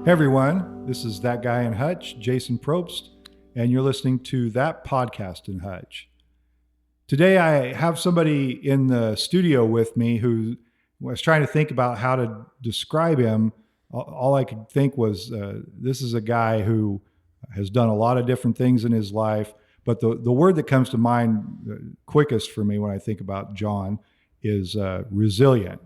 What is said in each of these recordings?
Hey everyone, this is That Guy in Hutch, Jason Probst, and you're listening to That Podcast in Hutch. Today I have somebody in the studio with me who was trying to think about how to describe him. All I could think was this is a guy who has done a lot of different things in his life, but the word that comes to mind quickest for me when I think about John is resilient.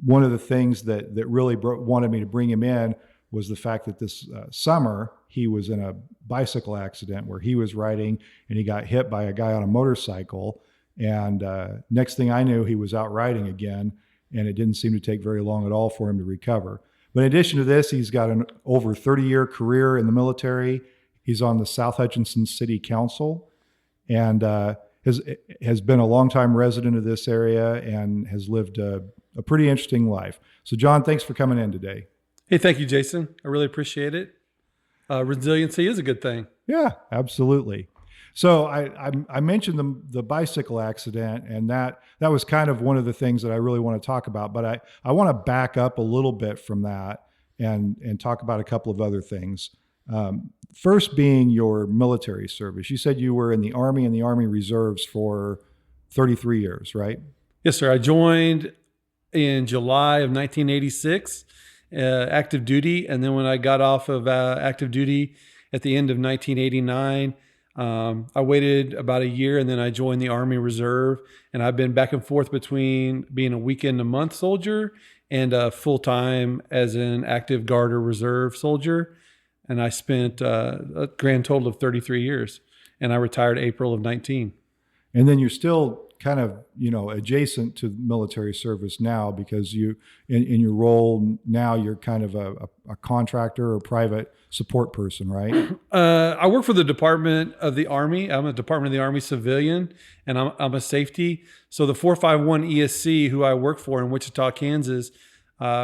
One of the things that really wanted me to bring him in was the fact that this summer he was in a bicycle accident where he was riding and he got hit by a guy on a motorcycle. And next thing I knew, he was out riding again, and it didn't seem to take very long at all for him to recover. But in addition to this, he's got an over 30-year career in the military. He's on the South Hutchinson City Council and has been a longtime resident of this area and has lived a pretty interesting life. So John, thanks for coming in today. Hey, thank you, Jason. I really appreciate it. Resiliency is a good thing. Yeah, absolutely. So I mentioned the bicycle accident, and that was kind of one of the things that I really want to talk about. But I want to back up a little bit from that and talk about a couple of other things. First being your military service. You said you were in the Army and the Army Reserves for 33 years, right? Yes, sir. I joined in July of 1986, active duty. And then when I got off of active duty at the end of 1989, I waited about a year and then I joined the Army Reserve. And I've been back and forth between being a weekend a month soldier and full-time as an active guard or reserve soldier. And I spent a grand total of 33 years. And I retired April of 19. And then you're still kind of, adjacent to military service now because you, in your role now, you're kind of a contractor or private support person, right? I work for the Department of the Army. I'm a Department of the Army civilian, and I'm a safety. So the 451 ESC, who I work for in Wichita, Kansas,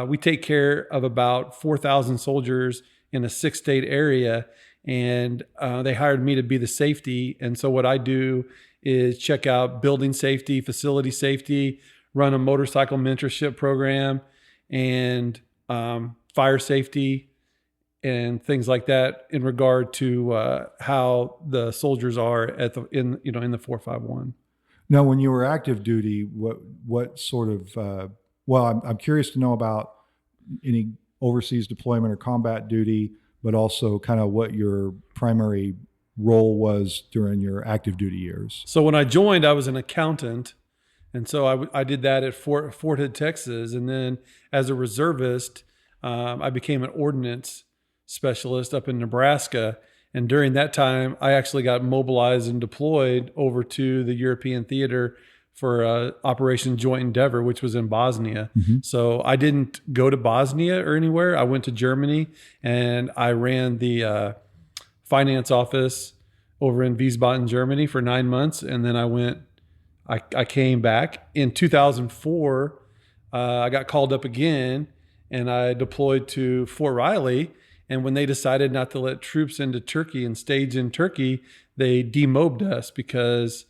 we take care of about 4,000 soldiers in a 6-state area. And they hired me to be the safety. And so what I do is check out building safety, facility safety, run a motorcycle mentorship program, and fire safety and things like that in regard to how the soldiers are in the 451. Now, when you were active duty, what sort of I'm curious to know about any overseas deployment or combat duty, but also kind of what your primary role was during your active duty years. So when I joined, I was an accountant. And so I did that at Fort Hood, Texas. And then as a reservist, I became an ordnance specialist up in Nebraska. And during that time, I actually got mobilized and deployed over to the European theater for Operation Joint Endeavor, which was in Bosnia. Mm-hmm. So I didn't go to Bosnia or anywhere. I went to Germany and I ran the finance office over in Wiesbaden, Germany for 9 months. And then I came back in 2004. I got called up again and I deployed to Fort Riley. And when they decided not to let troops into Turkey and stage in Turkey, they demobbed us because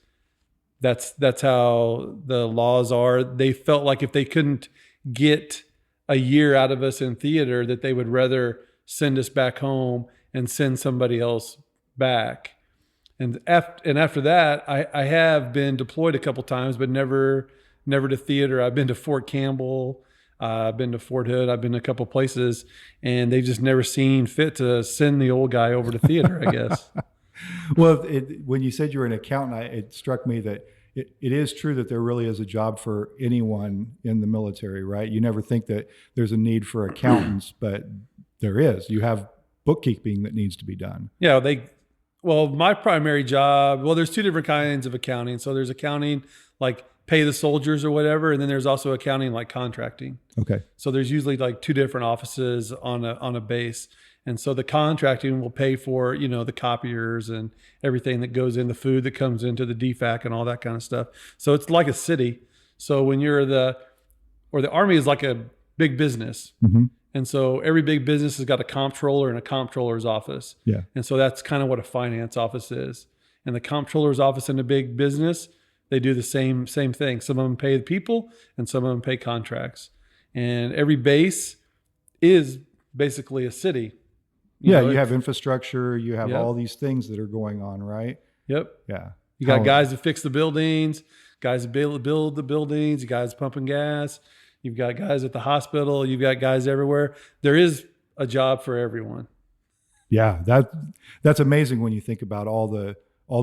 that's how the laws are. They felt like if they couldn't get a year out of us in theater, that they would rather send us back home and send somebody else back. And after that, I have been deployed a couple times, but never to theater. I've been to Fort Campbell. I've been to Fort Hood. I've been to a couple places, and they've just never seen fit to send the old guy over to theater, I guess. Well, when you said you were an accountant, it struck me that it is true that there really is a job for anyone in the military, right? You never think that there's a need for accountants, but there is. You have bookkeeping that needs to be done. Yeah, my primary job, there's two different kinds of accounting. So there's accounting like pay the soldiers or whatever, and then there's also accounting like contracting. Okay. So there's usually like two different offices on a base. And so the contracting will pay for, the copiers and everything that goes in, the food that comes into the DFAC and all that kind of stuff. So it's like a city. So when you're the Army is like a big business. Mm-hmm. And so every big business has got a comptroller and a comptroller's office. Yeah. And so that's kind of what a finance office is. And the comptroller's office in a big business, they do the same thing. Some of them pay the people and some of them pay contracts. And every base is basically a city. Yeah, you have infrastructure, you have Yep. all these things that are going on, right? Yep. Yeah. You got guys that fix the buildings, guys that build the buildings, you guys pumping gas. You've got guys at the hospital. You've got guys everywhere. There is a job for everyone. Yeah, that's amazing when you think about all the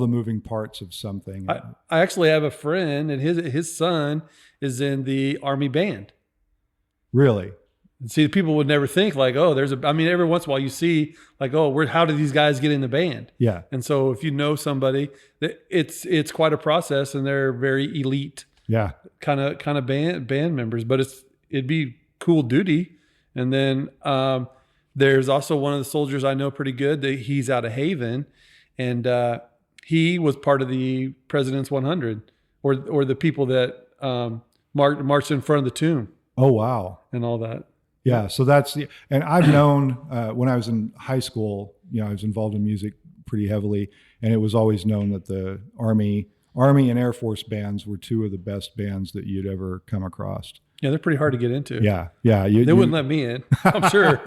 moving parts of something. I actually have a friend, and his son is in the Army band. Really? See, people would never think like, oh, I mean, every once in a while you see like, oh, how do these guys get in the band? Yeah. And so if you know somebody, it's quite a process, and they're very elite. Yeah. Kind of band members, but it'd be cool duty. And then there's also one of the soldiers I know pretty good that he's out of Haven, and he was part of the President's 100 or the people that marched in front of the tomb. Oh, wow. And all that. Yeah. So and I've known when I was in high school, I was involved in music pretty heavily, and it was always known that the Army and Air Force bands were two of the best bands that you'd ever come across. Yeah, they're pretty hard to get into. Yeah. Yeah. They wouldn't let me in, I'm sure.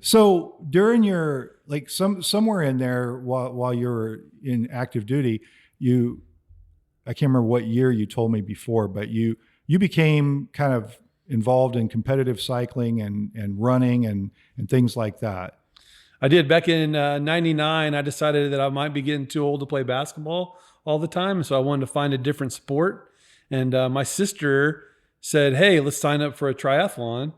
So during your, like somewhere in there while you were in active duty, I can't remember what year you told me before, but you became kind of involved in competitive cycling and running and things like that. I did. Back in 99, I decided that I might be getting too old to play basketball all the time. So I wanted to find a different sport. And my sister said, hey, let's sign up for a triathlon.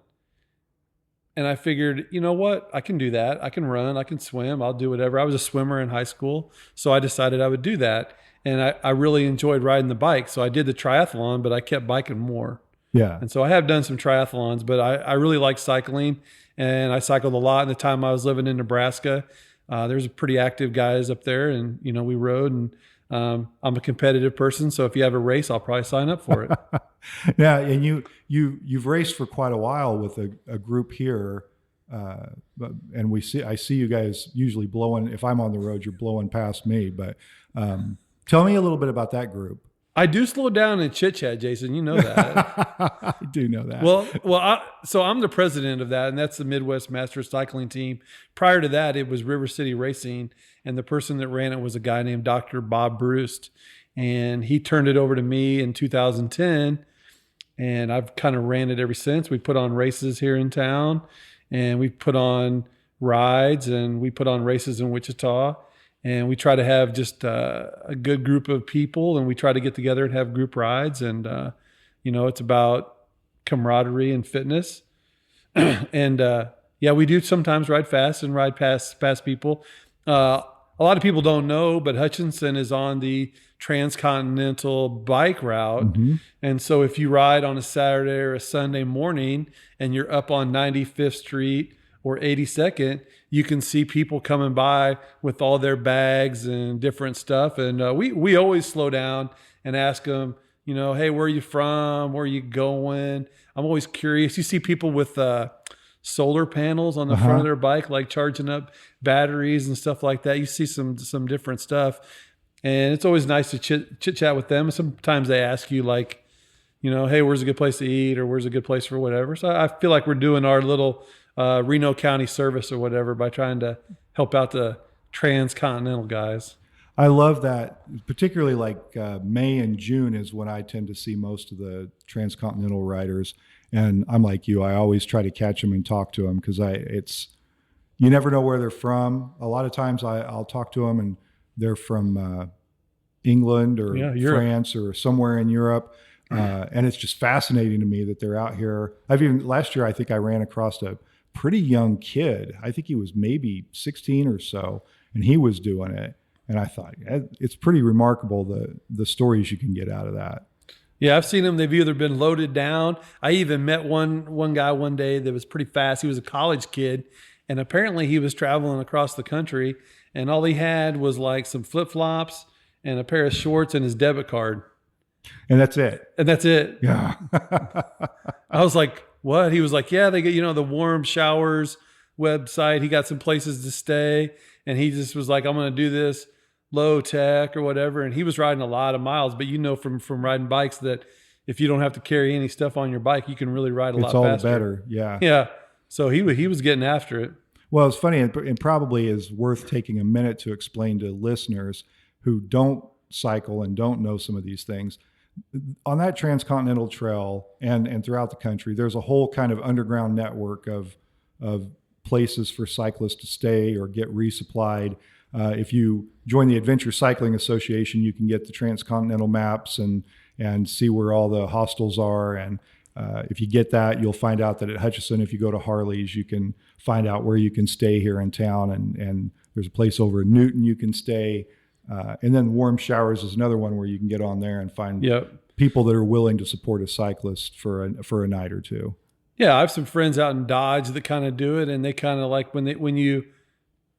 And I figured, you know what? I can do that. I can run. I can swim. I'll do whatever. I was a swimmer in high school. So I decided I would do that. And I really enjoyed riding the bike. So I did the triathlon, but I kept biking more. Yeah. And so I have done some triathlons, but I really like cycling, and I cycled a lot in the time I was living in Nebraska. There's pretty active guys up there, and, we rode, and I'm a competitive person. So if you have a race, I'll probably sign up for it. Yeah. And you've raced for quite a while with a group here. And I see you guys usually blowing, if I'm on the road, you're blowing past me, but tell me a little bit about that group. I do slow down and chit chat, Jason. You know that. I do know that. So I'm the president of that, and that's the Midwest Masters Cycling Team. Prior to that, it was River City Racing, and the person that ran it was a guy named Dr. Bob Bruce, and he turned it over to me in 2010, and I've kind of ran it ever since. We put on races here in town, and we put on rides, and we put on races in Wichita. And we try to have just a good group of people, and we try to get together and have group rides. And, it's about camaraderie and fitness. And, we do sometimes ride fast and ride past people. A lot of people don't know, but Hutchinson is on the transcontinental bike route. Mm-hmm. And so if you ride on a Saturday or a Sunday morning and you're up on 95th Street or 82nd, you can see people coming by with all their bags and different stuff. And we always slow down and ask them, hey, where are you from? Where are you going? I'm always curious. You see people with solar panels on the front of their bike, like charging up batteries and stuff like that. You see some different stuff. And it's always nice to chit chat with them. Sometimes they ask you like, hey, where's a good place to eat, or where's a good place for whatever. So I feel like we're doing our little Reno County service or whatever by trying to help out the transcontinental guys. I love that. Particularly like May and June is when I tend to see most of the transcontinental riders. And I'm like you, I always try to catch them and talk to them because you never know where they're from. A lot of times I'll talk to them and they're from England or France or somewhere in Europe. And it's just fascinating to me that they're out here. Last year, I think I ran across a pretty young kid. I think he was maybe 16 or so, and he was doing it. And I thought, it's pretty remarkable the stories you can get out of that. Yeah, I've seen them. They've either been loaded down. I even met one guy one day that was pretty fast. He was a college kid, and apparently he was traveling across the country, and all he had was like some flip-flops and a pair of shorts and his debit card. And that's it. Yeah. I was like, what? He was like, yeah, they get, the warm showers website. He got some places to stay, and he just was like, I'm going to do this low tech or whatever. And he was riding a lot of miles, but from riding bikes that if you don't have to carry any stuff on your bike, you can really ride a lot It's all the faster. better. Yeah. Yeah. So he was getting after it. Well, it's funny, and probably is worth taking a minute to explain to listeners who don't cycle and don't know some of these things. On that transcontinental trail and throughout the country, there's a whole kind of underground network of places for cyclists to stay or get resupplied. If you join the Adventure Cycling Association, you can get the transcontinental maps and see where all the hostels are. And if you get that, you'll find out that at Hutchinson, if you go to Harley's, you can find out where you can stay here in town. And there's a place over in Newton you can stay. And then Warm Showers is another one where you can get on there and find people that are willing to support a cyclist for a night or two. Yeah, I have some friends out in Dodge that kind of do it, and they kind of like when you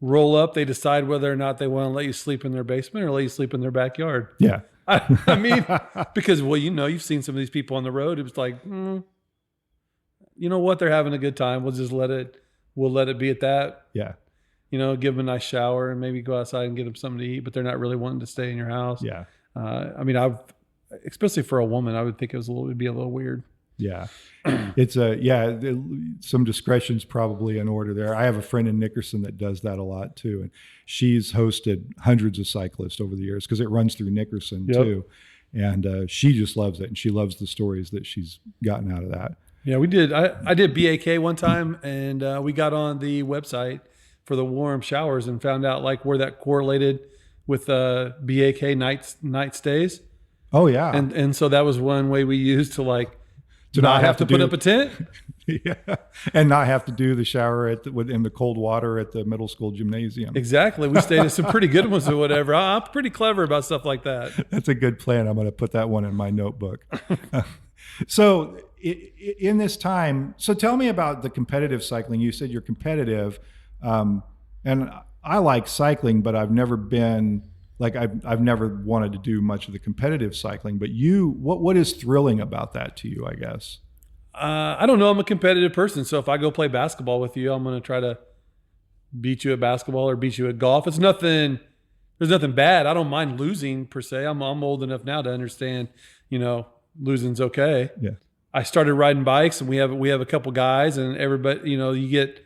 roll up, they decide whether or not they want to let you sleep in their basement or let you sleep in their backyard. Yeah. I mean, because, well, you've seen some of these people on the road. It was like, you know what? They're having a good time. We'll let it be at that. Yeah. Give them a nice shower and maybe go outside and get them something to eat, but they're not really wanting to stay in your house. Yeah. I mean, especially for a woman, I would think it'd be a little weird. Yeah. It's some discretion's probably in order there. I have a friend in Nickerson that does that a lot too. And she's hosted hundreds of cyclists over the years because it runs through Nickerson too. And she just loves it. And she loves the stories that she's gotten out of that. Yeah, we did. I did BAK one time, and we got on the website for the Warm Showers and found out like where that correlated with BAK night stays. Oh yeah. And so that was one way we used to not have to put up a tent. Yeah. And not have to do the shower in the cold water at the middle school gymnasium. Exactly. We stayed at some pretty good ones or whatever. I'm pretty clever about stuff like that. That's a good plan. I'm going to put that one in my notebook. So in this time, so tell me about the competitive cycling. You said you're competitive. And I like cycling, but I've never been I've never wanted to do much of the competitive cycling, but what is thrilling about that to you, I guess? I don't know. I'm a competitive person. So if I go play basketball with you, I'm going to try to beat you at basketball or beat you at golf. There's nothing bad. I don't mind losing per se. I'm old enough now to understand, losing's okay. Yeah. I started riding bikes, and we have a couple guys, and everybody, you get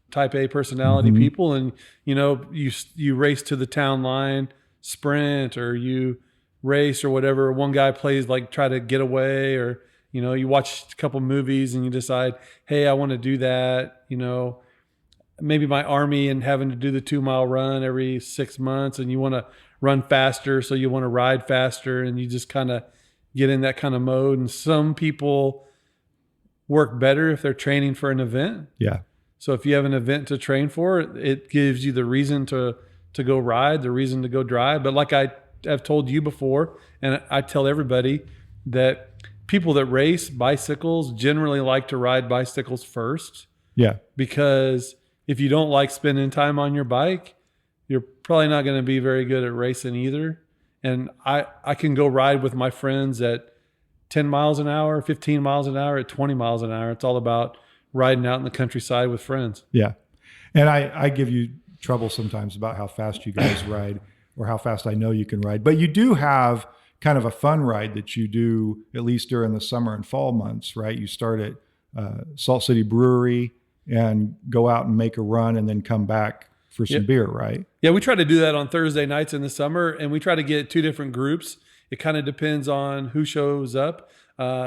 type A personality people, and you race to the town line sprint, or you race or whatever. One guy plays try to get away, or you watch a couple movies and you decide, hey, I want to do that. Maybe my army and having to do the 2-mile run every 6 months, and you want to run faster, so you want to ride faster, and you just kind of get in that kind of mode. And some people work better if they're training for an event. Yeah. So if you have an event to train for, it gives you the reason to go ride, the reason to go drive. But like I have told you before, and I tell everybody, that people that race bicycles generally like to ride bicycles first. Yeah. Because if you don't like spending time on your bike, you're probably not going to be very good at racing either. And I can go ride with my friends at 10 miles an hour, 15 miles an hour, at 20 miles an hour. It's all about riding out in the countryside with friends. Yeah. And I give you trouble sometimes about how fast you guys ride, or how fast I know you can ride. But you do have kind of a fun ride that you do, at least during the summer and fall months, right? You start at Salt City Brewery and go out and make a run and then come back for some beer, right? Yeah, we try to do that on Thursday nights in the summer, and we try to get 2 different groups. It kind of depends on who shows up.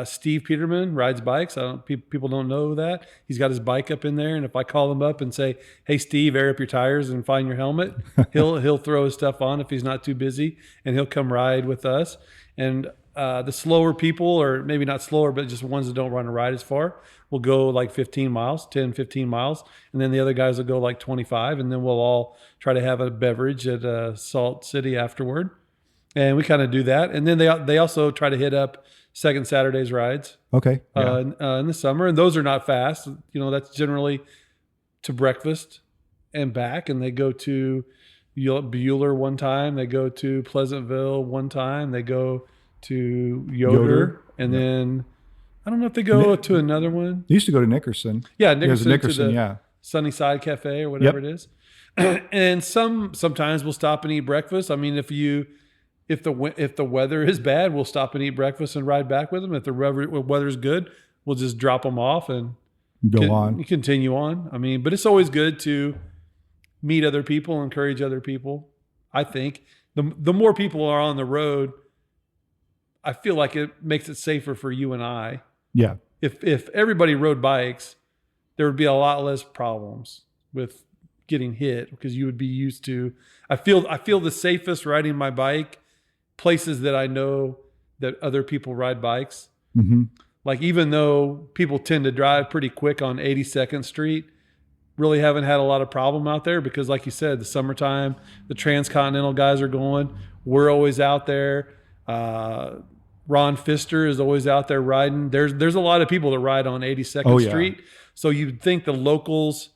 Steve Peterman rides bikes. People don't know that. He's got his bike up in there, and if I call him up and say, "Hey, Steve, air up your tires and find your helmet," he'll throw his stuff on if he's not too busy, and he'll come ride with us. And the slower people, or maybe not slower, but just ones that don't run a ride as far, will go 15 miles, 10, 15 miles, and then the other guys will go 25, and then we'll all try to have a beverage at Salt City afterward. And we kind of do that. And then they also try to hit up Second Saturday's rides. Okay. Yeah. In the summer. And those are not fast. That's generally to breakfast and back. And they go to Bueller one time. They go to Pleasantville one time. They go to Yoder. And then I don't know if they go to another one. They used to go to Nickerson. Yeah, Nickerson, to the Sunnyside Cafe or whatever it is. And sometimes we'll stop and eat breakfast. I mean, if you if the weather is bad, we'll stop and eat breakfast and ride back with them. If the weather's good, we'll just drop them off and continue on. I mean, but it's always good to meet other people, encourage other people. I think the more people are on the road, I feel like it makes it safer for you and I. Yeah. If everybody rode bikes, there would be a lot less problems with getting hit because you would be used to. I feel the safest riding my bike places that I know that other people ride bikes. Mm-hmm. Like, even though people tend to drive pretty quick on 82nd Street, really haven't had a lot of problem out there because, like you said, the summertime, the transcontinental guys are going. We're always out there. Ron Pfister is always out there riding. There's a lot of people that ride on 82nd Street. So you'd think the locals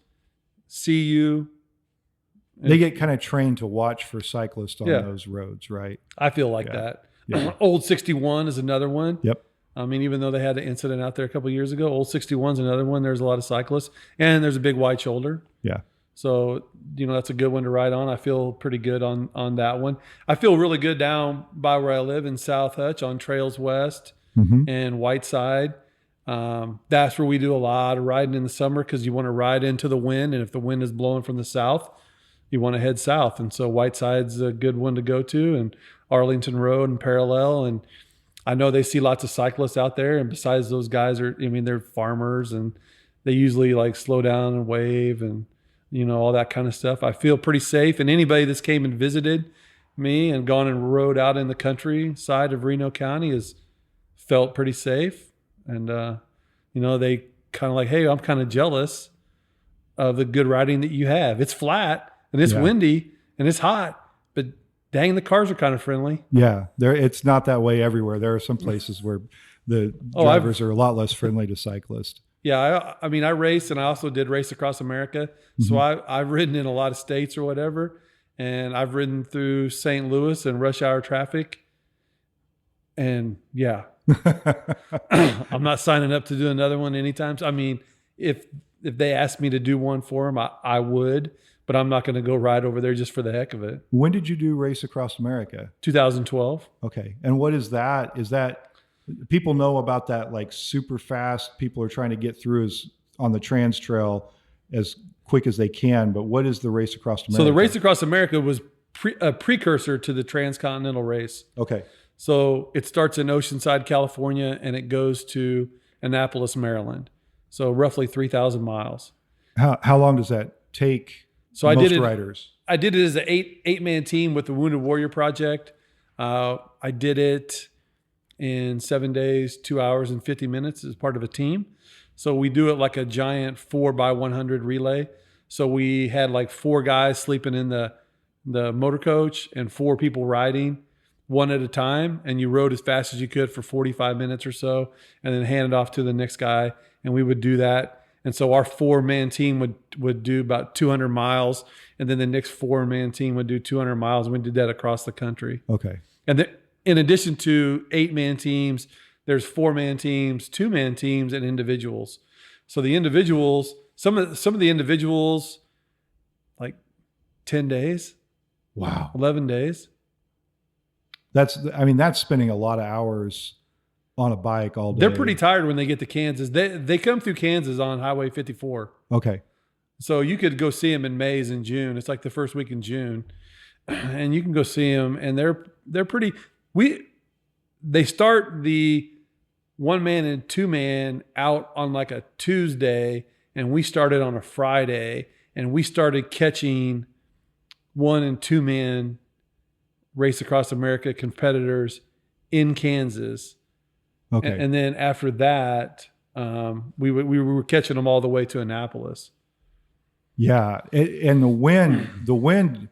see you. They get kind of trained to watch for cyclists on those roads, right? I feel like that. Yeah. Old 61 is another one. Yep. I mean, even though they had an incident out there a couple of years ago, Old 61 is another one. There's a lot of cyclists. And there's a big wide shoulder. Yeah. So, that's a good one to ride on. I feel pretty good on that one. I feel really good down by where I live in South Hutch on Trails West and Whiteside. That's where we do a lot of riding in the summer because you want to ride into the wind. And if the wind is blowing from the south, you want to head south. And so Whiteside's a good one to go to, and Arlington Road and Parallel. And I know they see lots of cyclists out there. And besides those guys they're farmers, and they usually like slow down and wave and, all that kind of stuff. I feel pretty safe. And anybody that's came and visited me and gone and rode out in the countryside of Reno County has felt pretty safe. And, they kind of like, hey, I'm kind of jealous of the good riding that you have. It's flat and it's windy and it's hot, but dang, the cars are kind of friendly. Yeah. It's not that way everywhere. There are some places where the drivers are a lot less friendly to cyclists. Yeah, I mean, I raced, and I also did race across America. So I've ridden in a lot of states or whatever, and I've ridden through St. Louis and rush hour traffic. And yeah, I'm not signing up to do another one anytime. I mean, if they asked me to do one for them, I would, but I'm not going to go ride over there just for the heck of it. When did you do Race Across America? 2012. Okay. And what is that? Is that... People know about that, like super fast. People are trying to get through on the Trans Trail as quick as they can. But what is the Race Across America? So the Race Across America was a precursor to the Transcontinental Race. Okay. So it starts in Oceanside, California, and it goes to Annapolis, Maryland. So roughly 3,000 miles. How long does that take? So most riders? I did it as an eight-man team with the Wounded Warrior Project. I did it in 7 days, 2 hours and 50 minutes as part of a team. So we do it like a giant 4x100 relay. So we had like 4 guys sleeping in the motor coach and 4 people riding one at a time. And you rode as fast as you could for 45 minutes or so, and then hand it off to the next guy. And we would do that. And so our 4-man team would do about 200 miles. And then the next 4-man team would do 200 miles. And we did that across the country. Okay. And in addition to 8-man teams, there's 4-man teams, 2-man teams, and individuals. So the individuals, some of the individuals, like 10 days. Wow. 11 days. That's spending a lot of hours on a bike all day. They're pretty tired when they get to Kansas. They come through Kansas on Highway 54. Okay. So you could go see them in May and June. It's like the first week in June. And you can go see them, and they're pretty... They start the 1-man and 2-man out on like a Tuesday, and we started on a Friday, and we started catching 1- and 2-man Race Across America competitors in Kansas. Okay. And then after that, we were catching them all the way to Annapolis. Yeah. And the wind,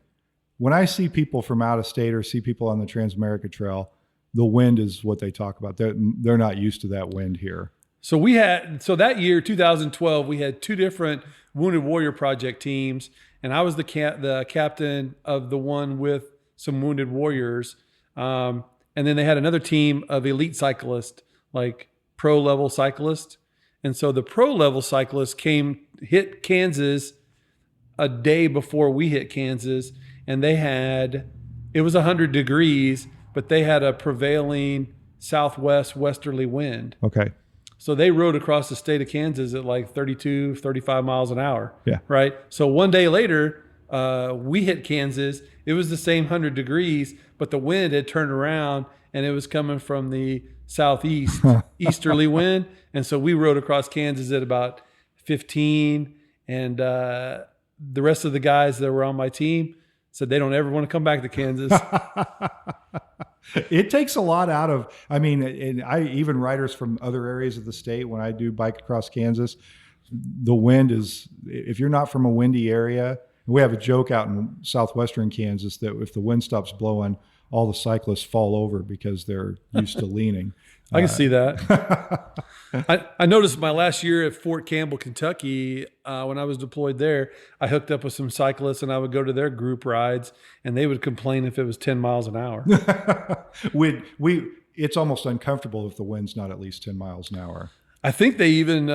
when I see people from out of state or see people on the Transamerica Trail, the wind is what they talk about. They're not used to that wind here. So that year, 2012, we had 2 different Wounded Warrior Project teams, and I was the captain of the one with some Wounded Warriors. And then they had another team of elite cyclists, like pro level cyclists. And so the pro level cyclists hit Kansas a day before we hit Kansas, and it was 100 degrees, but they had a prevailing southwest westerly wind. Okay. So they rode across the state of Kansas at like 32, 35 miles an hour. Yeah. Right. So one day later, we hit Kansas. It was the same 100 degrees, but the wind had turned around and it was coming from the southeast easterly wind. And so we rode across Kansas at about 15. And the rest of the guys that were on my team said they don't ever want to come back to Kansas. It takes a lot out of, I mean, and even riders from other areas of the state, when I do bike across Kansas, the wind is, if you're not from a windy area, we have a joke out in southwestern Kansas that if the wind stops blowing, all the cyclists fall over because they're used to leaning. I can see that. I noticed my last year at Fort Campbell, Kentucky, when I was deployed there, I hooked up with some cyclists and I would go to their group rides and they would complain if it was 10 miles an hour. It's almost uncomfortable if the wind's not at least 10 miles an hour. I think they even,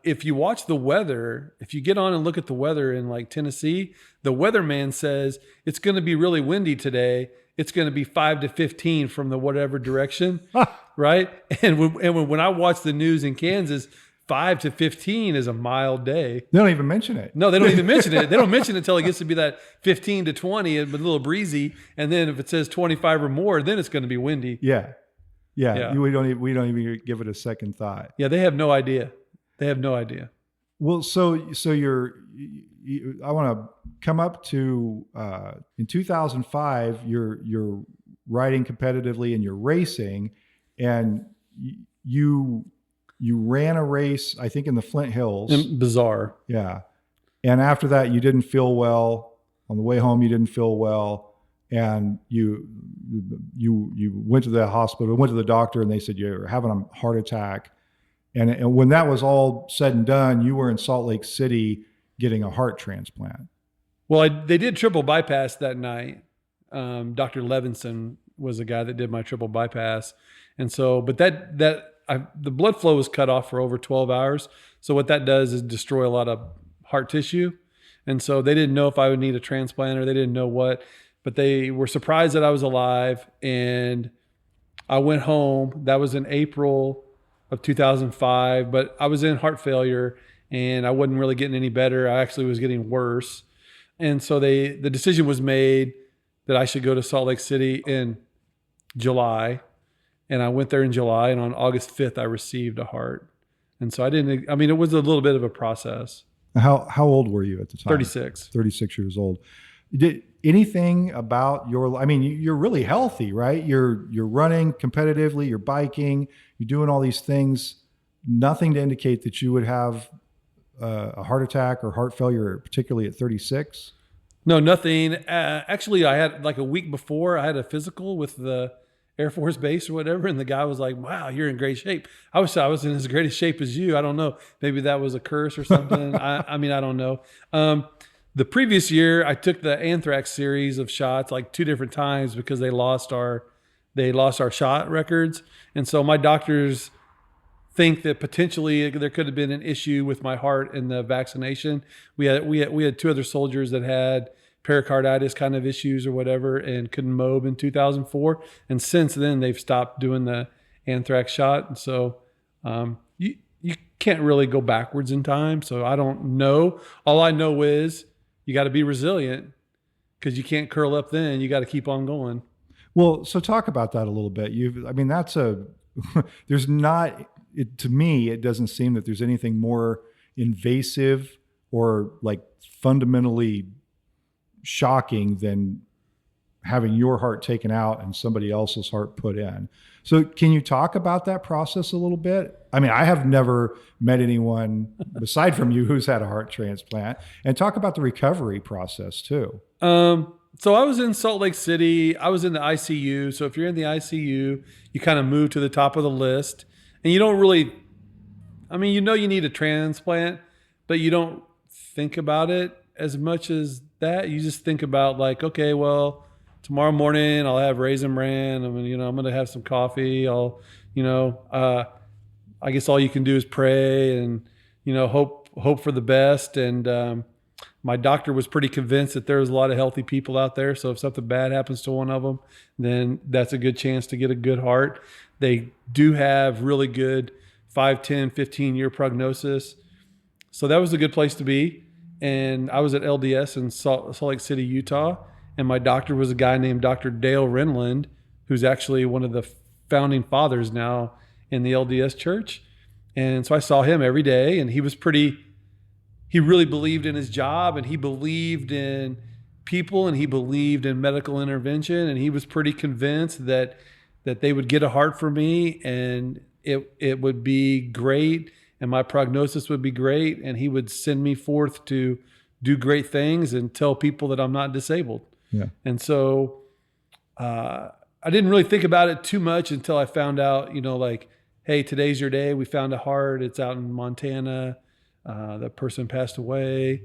if you watch the weather, if you get on and look at the weather in like Tennessee, the weatherman says it's going to be really windy today. It's going to be 5 to 15 from the whatever direction, right? And when I watch the news in Kansas, 5 to 15 is a mild day. They don't even mention it. No, they don't even mention it. They don't mention it until it gets to be that 15 to 20, a little breezy. And then if it says 25 or more, then it's going to be windy. Yeah. We don't even give it a second thought. Yeah, they have no idea. They have no idea. Well, so I want to come up to in 2005. You're riding competitively and you're racing, and you ran a race, I think, in the Flint Hills. Bizarre. Yeah, and after that, you didn't feel well. On the way home, you didn't feel well, and you went to the hospital, went to the doctor, and they said you're having a heart attack. And when that was all said and done, you were in Salt Lake City getting a heart transplant. Well, they did triple bypass that night. Dr. Levinson was the guy that did my triple bypass. And so, but the blood flow was cut off for over 12 hours. So what that does is destroy a lot of heart tissue. And so they didn't know if I would need a transplant or they didn't know what, but they were surprised that I was alive. And I went home. That was in April of 2005, but I was in heart failure and I wasn't really getting any better. I actually was getting worse. And so the decision was made that I should go to Salt Lake City in July. And I went there in July, and on August 5th, I received a heart. And so it was a little bit of a process. How old were you at the time? 36. 36 years old. Did anything about you're really healthy, right? You're running competitively, you're biking, you're doing all these things, nothing to indicate that you would have a heart attack or heart failure, particularly at 36? No, nothing. Actually, I had like a week before, I had a physical with the Air Force Base or whatever, and the guy was like, "Wow, you're in great shape." I wish I was in as great a shape as you. I don't know. Maybe that was a curse or something. I don't know. The previous year, I took the anthrax series of shots like 2 different times because they lost our shot records, and so my doctors think that potentially there could have been an issue with my heart and the vaccination. We had 2 other soldiers that had pericarditis kind of issues or whatever and couldn't mob in 2004, and since then they've stopped doing the anthrax shot. And so you can't really go backwards in time. So I don't know. All I know is you got to be resilient because you can't curl up then. You got to keep on going. Well, so talk about that a little bit. To me, it doesn't seem that there's anything more invasive or like fundamentally shocking than having your heart taken out and somebody else's heart put in. So can you talk about that process a little bit? I mean, I have never met anyone aside from you who's had a heart transplant, and talk about the recovery process too. So I was in Salt Lake City. I was in the ICU. So if you're in the ICU, you kind of move to the top of the list, and you don't really, you need a transplant, but you don't think about it as much as that. You just think about like, okay, well, tomorrow morning I'll have Raisin Bran. I'm going to have some coffee. I guess all you can do is pray and, hope for the best. And My doctor was pretty convinced that there's a lot of healthy people out there. So if something bad happens to one of them, then that's a good chance to get a good heart. They do have really good 5, 10, 15-year prognosis. So that was a good place to be. And I was at LDS in Salt Lake City, Utah. And my doctor was a guy named Dr. Dale Renland, who's actually one of the founding fathers now in the LDS church. And so I saw him every day, and he really believed in his job, and he believed in people, and he believed in medical intervention. And he was pretty convinced that they would get a heart for me, and it would be great, and my prognosis would be great, and he would send me forth to do great things and tell people that I'm not disabled. Yeah. And so I didn't really think about it too much until I found out, like, hey, today's your day. We found a heart. It's out in Montana. The person passed away.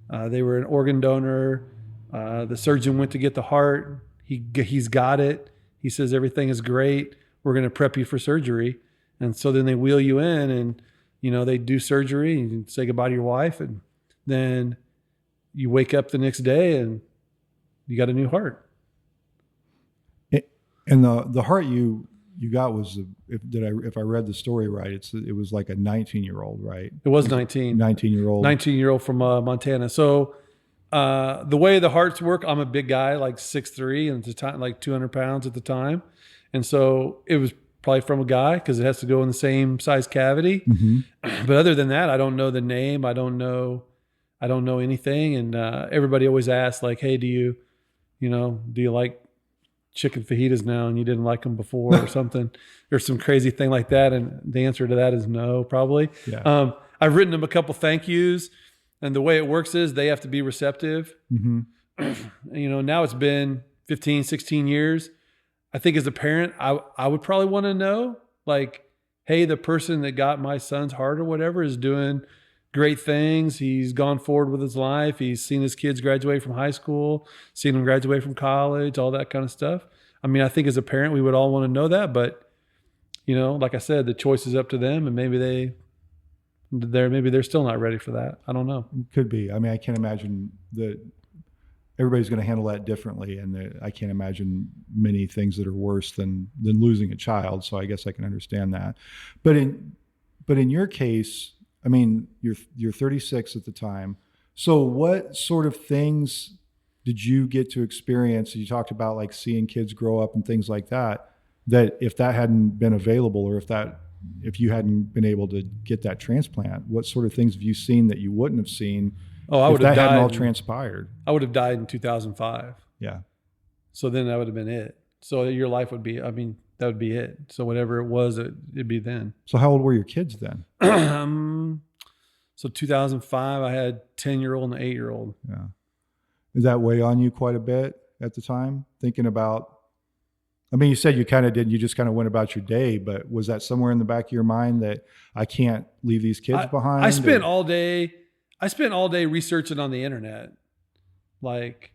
They were an organ donor. The surgeon went to get the heart. He's got it. He says everything is great. We're going to prep you for surgery. And so then they wheel you in, and they do surgery, and you say goodbye to your wife, and then you wake up the next day and you got a new heart. And the heart you got was, if I read the story right, it was like a 19-year-old, right? It was 19-year-old. 19-year-old from Montana. So the way the hearts work, I'm a big guy, like 6'3", and at the time, like 200 pounds at the time. And so it was probably from a guy, because it has to go in the same size cavity. Mm-hmm. But other than that, I don't know the name. I don't know anything. And everybody always asks, like, hey, do you like chicken fajitas now, and you didn't like them before or something, or some crazy thing like that? And the answer to that is no, probably. Yeah. I've written them a couple thank yous, and the way it works is they have to be receptive. Mm-hmm. Now it's been 15, 16 years. I think as a parent, I would probably want to know, like, hey, the person that got my son's heart or whatever is doing great things. He's gone forward with his life. He's seen his kids graduate from high school, seen them graduate from college, all that kind of stuff. I mean, I think as a parent, we would all want to know that, but like I said, the choice is up to them, and maybe they're still not ready for that. I don't know. Could be. I mean, I can't imagine that everybody's going to handle that differently, and I can't imagine many things that are worse than losing a child. So I guess I can understand that. But in your case, I mean, you're 36 at the time. So what sort of things did you get to experience? You talked about like seeing kids grow up and things like that, that if that hadn't been available, or if you hadn't been able to get that transplant, what sort of things have you seen that you wouldn't have seen? Oh, I would have died. Hadn't all transpired. I would have died in 2005. Yeah. So then that would have been it. So your life would be, that would be it. So whatever it was, it'd be then. So how old were your kids then? So 2005, I had 10-year-old and an 8-year-old. Yeah. Did that weigh on you quite a bit at the time? Thinking about, I mean, you said you kind of did, you just kind of went about your day, but was that somewhere in the back of your mind that I can't leave these kids behind? I spent all day researching on the internet, like,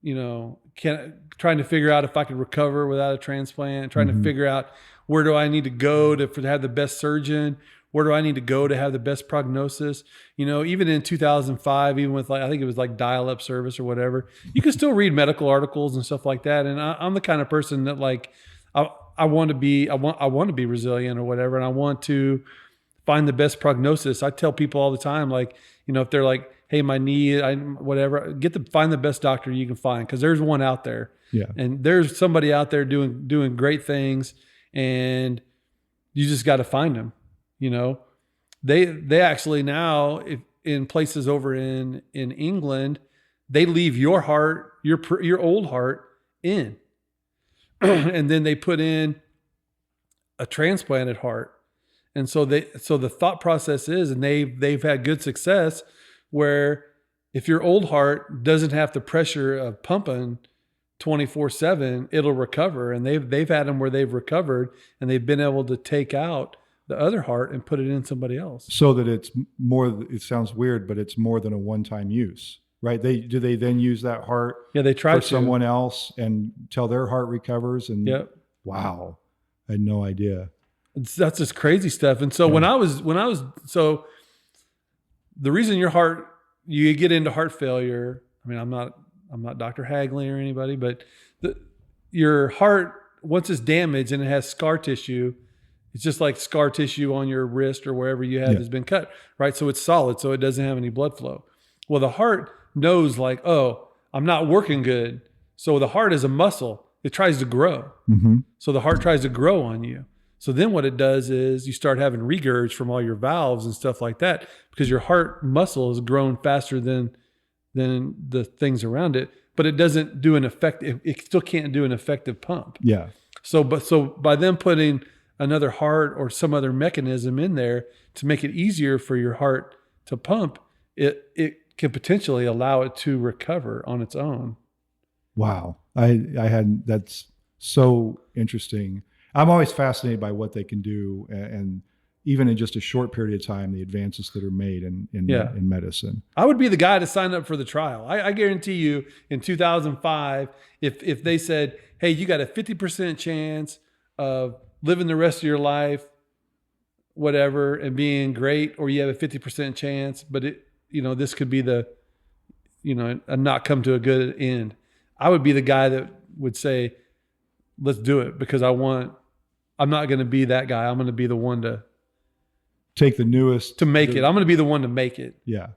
trying to figure out if I could recover without a transplant, trying to figure out where do I need to go to have the best surgeon, where do I need to go to have the best prognosis? Even in 2005, even with I think it was like dial-up service or whatever, you can still read medical articles and stuff like that. And I'm the kind of person that like, I want to be resilient or whatever. And I want to find the best prognosis. I tell people all the time, like, if they're like, hey, my knee, whatever, find the best doctor you can find, because there's one out there. Yeah. And there's somebody out there doing great things, and you just got to find them. They actually now, if in places over in England, they leave your heart, your old heart in, and then they put in a transplanted heart. And so the thought process is, and they've had good success, where if your old heart doesn't have the pressure of pumping 24/7, it'll recover. And they've had them where they've recovered, and they've been able to take out the other heart and put it in somebody else. So that it's more, it sounds weird, but it's more than a one-time use, right? Do they then use that heart they try for someone else and till their heart recovers? And yep. Wow. I had no idea. That's just crazy stuff. And so when I was, so the reason your heart you get into heart failure. I mean, I'm not Dr. Hagley or anybody, but your heart, once it's damaged and it has scar tissue, it's just like scar tissue on your wrist or wherever you had that's been cut, right? So it's solid, so it doesn't have any blood flow. Well, the heart knows like, oh, I'm not working good. So the heart is a muscle. It tries to grow. Mm-hmm. So the heart tries to grow on you. So then what it does is you start having regurg from all your valves and stuff like that because your heart muscle has grown faster than the things around it, but it doesn't do it still can't do an effective pump. Yeah. So by them putting another heart or some other mechanism in there to make it easier for your heart to pump, it can potentially allow it to recover on its own. Wow. That's so interesting. I'm always fascinated by what they can do, and even in just a short period of time, the advances that are made in medicine. I would be the guy to sign up for the trial. I guarantee you in 2005, if they said, hey, you got a 50% chance of living the rest of your life, whatever, and being great, or you have a 50% chance, but this could be a not come to a good end. I would be the guy that would say, let's do it, because I'm not going to be that guy. I'm going to be the one to take the newest to make it. I'm going to be the one to make it. Yeah.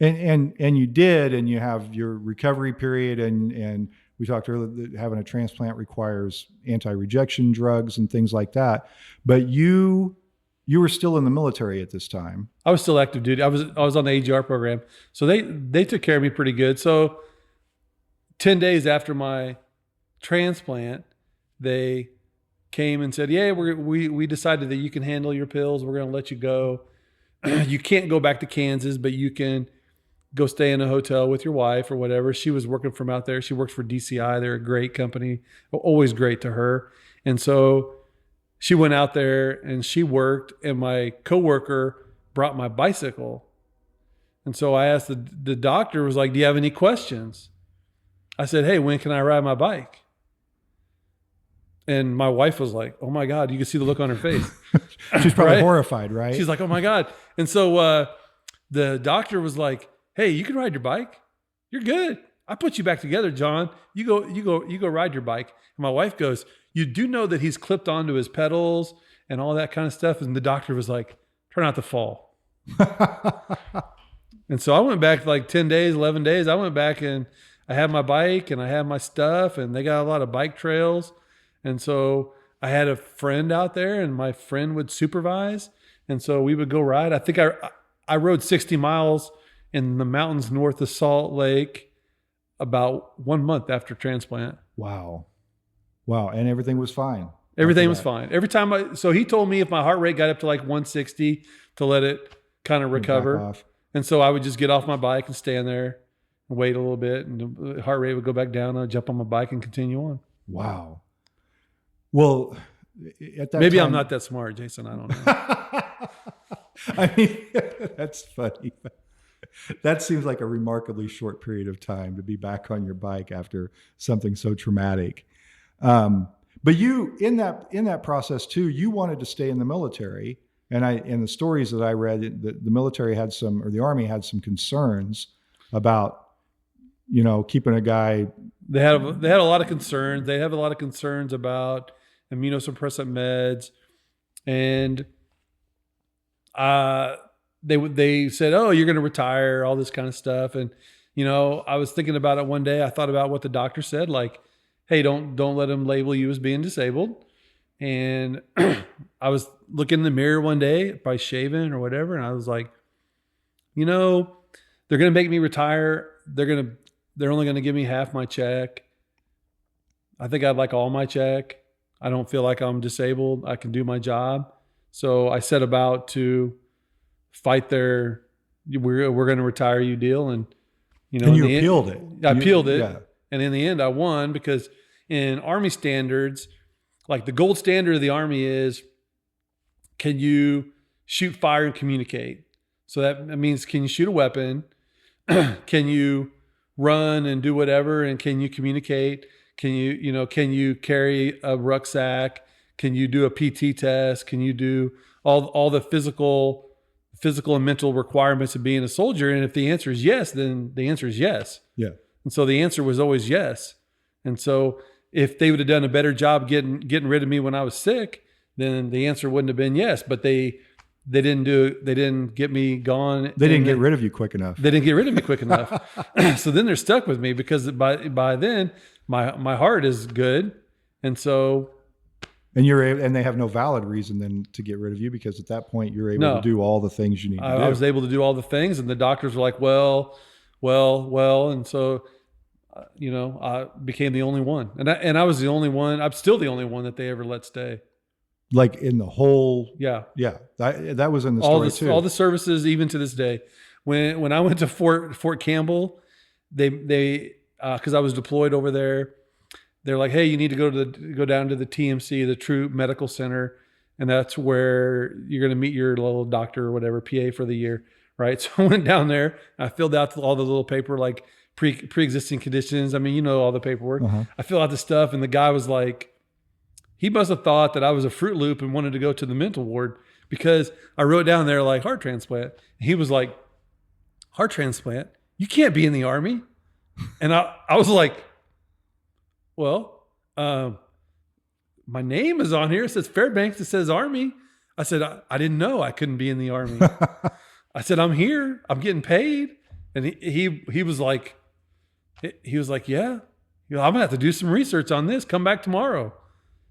And you did, and you have your recovery period, and we talked earlier that having a transplant requires anti-rejection drugs and things like that. But you were still in the military at this time. I was still active duty. I was on the AGR program. So they took care of me pretty good. So 10 days after my transplant, they came and said, yeah, we decided that you can handle your pills. We're going to let you go. You can't go back to Kansas, but you can go stay in a hotel with your wife or whatever. She was working from out there. She works for DCI. They're a great company, always great to her. And so she went out there and she worked, and my coworker brought my bicycle. And so I asked the doctor, was like, do you have any questions? I said, hey, when can I ride my bike? And my wife was like, oh my God, you can see the look on her face. She's probably horrified, right? She's like, oh my God. And so the doctor was like, hey, you can ride your bike. You're good. I put you back together, John. You go ride your bike. And my wife goes, you do know that he's clipped onto his pedals and all that kind of stuff. And the doctor was like, try not to fall. And so I went back like 10 days, 11 days. I went back and I had my bike and I had my stuff, and they got a lot of bike trails. And so I had a friend out there, and my friend would supervise. And so we would go ride. I think I rode 60 miles in the mountains north of Salt Lake about 1 month after transplant. Wow. And everything was fine. Everything was fine. Every time so he told me if my heart rate got up to like 160 to let it kind of recover. And so I would just get off my bike and stand there and wait a little bit, and the heart rate would go back down. I'd jump on my bike and continue on. Wow. Well, at that maybe time, I'm not that smart, Jason. I don't know. I mean, that's funny. That seems like a remarkably short period of time to be back on your bike after something so traumatic. But you, in that process too, you wanted to stay in the military. And in the stories that I read, the military had the Army had some concerns about, keeping a guy. They had a lot of concerns. They have a lot of concerns about immunosuppressant meds, and they said, oh, you're going to retire, all this kind of stuff. And I was thinking about it one day. I thought about what the doctor said, like, hey, don't let them label you as being disabled. And I was looking in the mirror one day, probably shaving or whatever, and I was like, they're going to make me retire. They're only going to give me half my check. I think I'd like all my check. I don't feel like I'm disabled. I can do my job. So I set about to fight their we're going to retire you deal. And and you appealed it. I appealed it. Yeah. And in the end I won, because in Army standards, like the gold standard of the Army is, can you shoot, fire, and communicate? So that means, can you shoot a weapon? Can you run and do whatever? And can you communicate? Can you carry a rucksack? Can you do a PT test? Can you do all the physical physical and mental requirements of being a soldier. And if the answer is yes, then the answer is yes. Yeah. And so the answer was always yes. And so if they would have done a better job getting rid of me when I was sick, then the answer wouldn't have been yes. But they didn't get me gone. They didn't get rid of you quick enough. They didn't get rid of me quick enough. So then they're stuck with me because by then my heart is good. And so, and they have no valid reason then to get rid of you, because at that point you're able to do all the things you need to do. I was able to do all the things, and the doctors were like, well. And so, I became the only one, and I was the only one. I'm still the only one that they ever let stay. Like in the whole, yeah. That was in the story too. All the services, even to this day, when I went to Fort Campbell, they because I was deployed over there, they're like, hey, you need to go down to the TMC, the Troop Medical Center, and that's where you're going to meet your little doctor or whatever, PA for the year, right? So I went down there, I filled out all the little paper, like pre-existing conditions. I mean, all the paperwork. I filled out the stuff, and the guy was like, he must have thought that I was a Fruit Loop and wanted to go to the mental ward, because I wrote down there like heart transplant. And he was like, heart transplant? You can't be in the Army. And I was like, well, my name is on here. It says Fairbanks. It says Army. I said, I didn't know I couldn't be in the Army. I said, I'm here. I'm getting paid. And he was like, yeah, I'm gonna have to do some research on this. Come back tomorrow.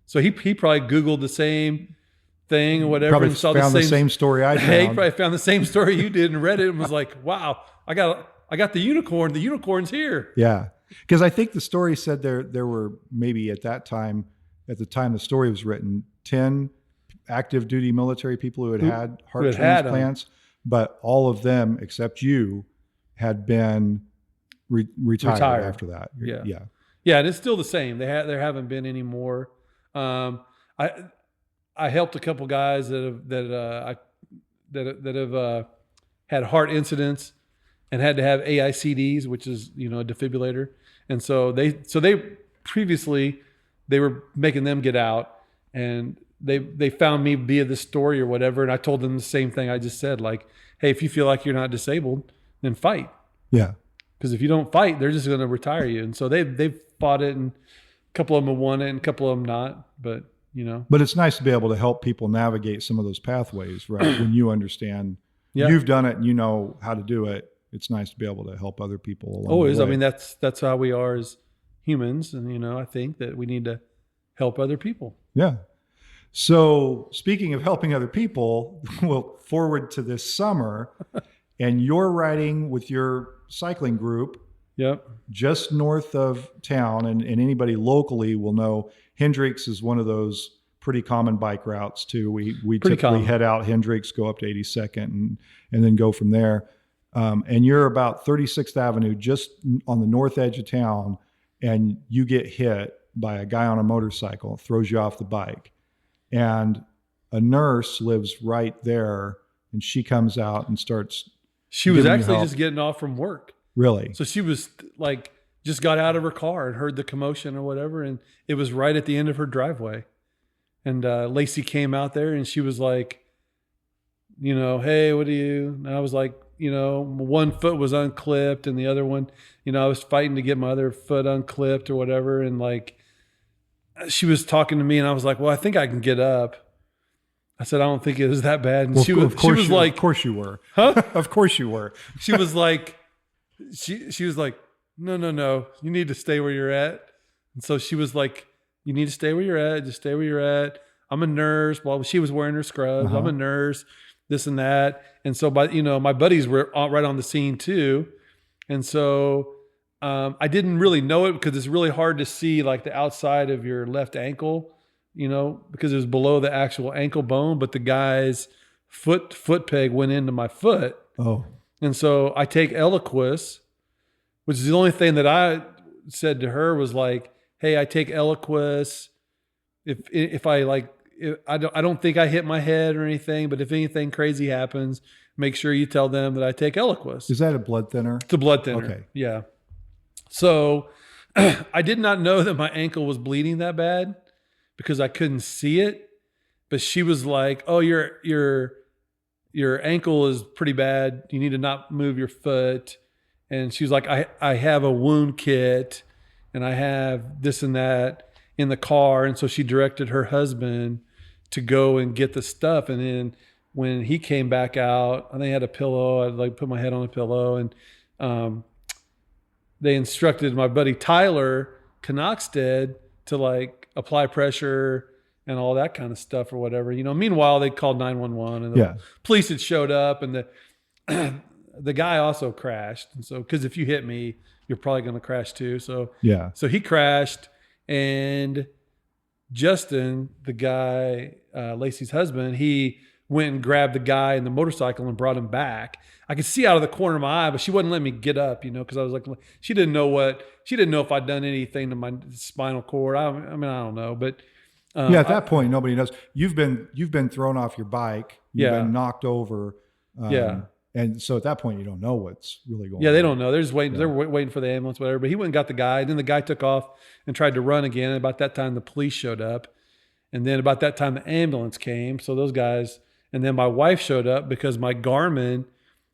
So he probably Googled the same thing or whatever. Probably and saw found the same story I found. He probably found the same story you did and read it and was like, wow, I got the unicorn. The unicorn's here. Yeah. Because I think the story said there were maybe at the time the story was written, 10 active duty military people who had heart transplants, but all of them except you had been retired after that. Yeah. And it's still the same. There haven't been any more. I helped a couple guys that have had heart incidents and had to have AICDs, which is a defibrillator. And so they previously they were making them get out, and they found me via this story or whatever, and I told them the same thing I just said, like, hey, if you feel like you're not disabled, then fight. Yeah. Because if you don't fight, they're just going to retire you. And so they've fought it, and a couple of them have won it, and a couple of them not. But But it's nice to be able to help people navigate some of those pathways, right? When you understand, you've done it, and you know how to do it. It's nice to be able to help other people along Always. the way. I mean, that's how we are as humans. And, I think that we need to help other people. Yeah. So speaking of helping other people, we'll forward to this summer, and you're riding with your cycling group. Yep. Just north of town, and anybody locally will know Hendricks is one of those pretty common bike routes too. We typically head out Hendricks, go up to 82nd, and then go from there. And you're about 36th Avenue, just on the north edge of town, and you get hit by a guy on a motorcycle, throws you off the bike. And a nurse lives right there, and she comes out and starts. She was actually just getting off from work. Really? So she was like, just got out of her car and heard the commotion or whatever. And it was right at the end of her driveway. And Lacey came out there, and she was like, hey, what do you? And I was like, one foot was unclipped, and the other one, I was fighting to get my other foot unclipped or whatever. And like, she was talking to me, and I was like, well, I think I can get up. I said, I don't think it was that bad. And she was like, of course you were. Huh? Of course you were. She was like, she was like, no, you need to stay where you're at. And so she was like, you need to stay where you're at. Just stay where you're at. I'm a nurse. Well, she was wearing her scrubs. I'm a nurse, this and that. And so, my buddies were right on the scene too. And so I didn't really know it because it's really hard to see like the outside of your left ankle, because it was below the actual ankle bone, but the guy's foot peg went into my foot. Oh. And so I take Eliquis, which is the only thing that I said to her was like, hey, I take Eliquis. If I don't think I hit my head or anything, but if anything crazy happens, make sure you tell them that I take Eliquis. Is that a blood thinner? It's a blood thinner. Okay. Yeah. So I did not know that my ankle was bleeding that bad because I couldn't see it. But she was like, oh, your your ankle is pretty bad. You need to not move your foot. And she was like, I have a wound kit and I have this and that in the car. And so she directed her husband to go and get the stuff. And then when he came back out, and they had a pillow, I'd like put my head on a pillow, and they instructed my buddy Tyler Knoxted to like apply pressure and all that kind of stuff or whatever. Meanwhile, they called 911 and the police had showed up, and the guy also crashed. And so, because if you hit me, you're probably going to crash too. So he crashed, and Justin, the guy, Lacey's husband, he went and grabbed the guy in the motorcycle and brought him back. I could see out of the corner of my eye, but she wouldn't let me get up, because I was like, she didn't know if I'd done anything to my spinal cord. I mean, I don't know, but at that point, nobody knows. You've been thrown off your bike. You've been knocked over. And so at that point, you don't know what's really going on. Yeah, they don't know. They're just waiting. They're waiting for the ambulance, whatever. But he went and got the guy. And then the guy took off and tried to run again. And about that time, the police showed up. And then about that time, the ambulance came. So those guys, and then my wife showed up because my Garmin,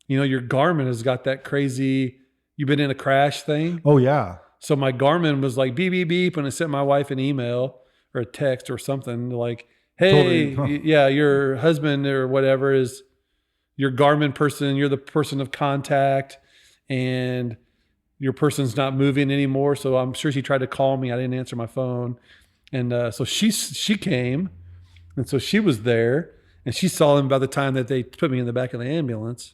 your Garmin has got that crazy, you've been in a crash thing. Oh, yeah. So my Garmin was like, beep, beep, beep. And I sent my wife an email or a text or something like, hey, your husband or whatever is your Garmin person, you're the person of contact, and your person's not moving anymore. So I'm sure she tried to call me. I didn't answer my phone. And so she came, and so she was there, and she saw him by the time that they put me in the back of the ambulance.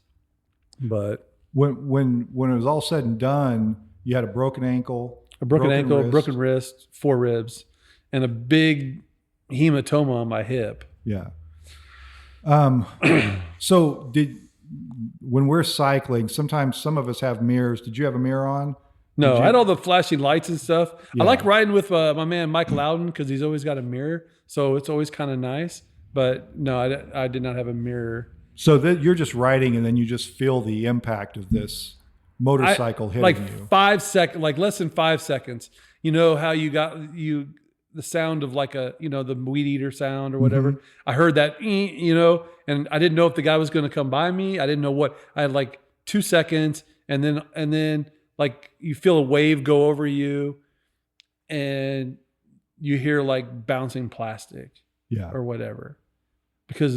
But when it was all said and done, you had a broken ankle, broken wrist, 4 ribs, and a big hematoma on my hip. Yeah. So when we're cycling, sometimes some of us have mirrors. Did you have a mirror on? No, I had all the flashing lights and stuff. Yeah. I like riding with my man Mike Loudon because he's always got a mirror, so it's always kind of nice. But no, I did not have a mirror. So you're just riding, and then you just feel the impact of this motorcycle hitting you. 5 seconds, like less than 5 seconds. You know how you got the sound of like the weed eater sound or whatever. Mm-hmm. I heard that, and I didn't know if the guy was going to come by me. I didn't know what. I had like 2 seconds, and then like you feel a wave go over you, and you hear like bouncing plastic, or whatever, because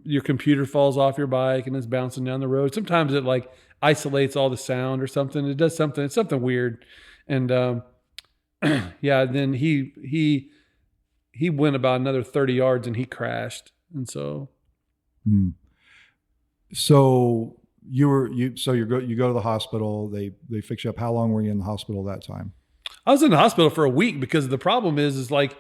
your computer falls off your bike and it's bouncing down the road. Sometimes it like isolates all the sound or something. It does something. It's something weird, and then he went about another 30 yards and he crashed. And so, so you go to the hospital, they fix you up. How long were you in the hospital that time? I was in the hospital for a week because the problem is like,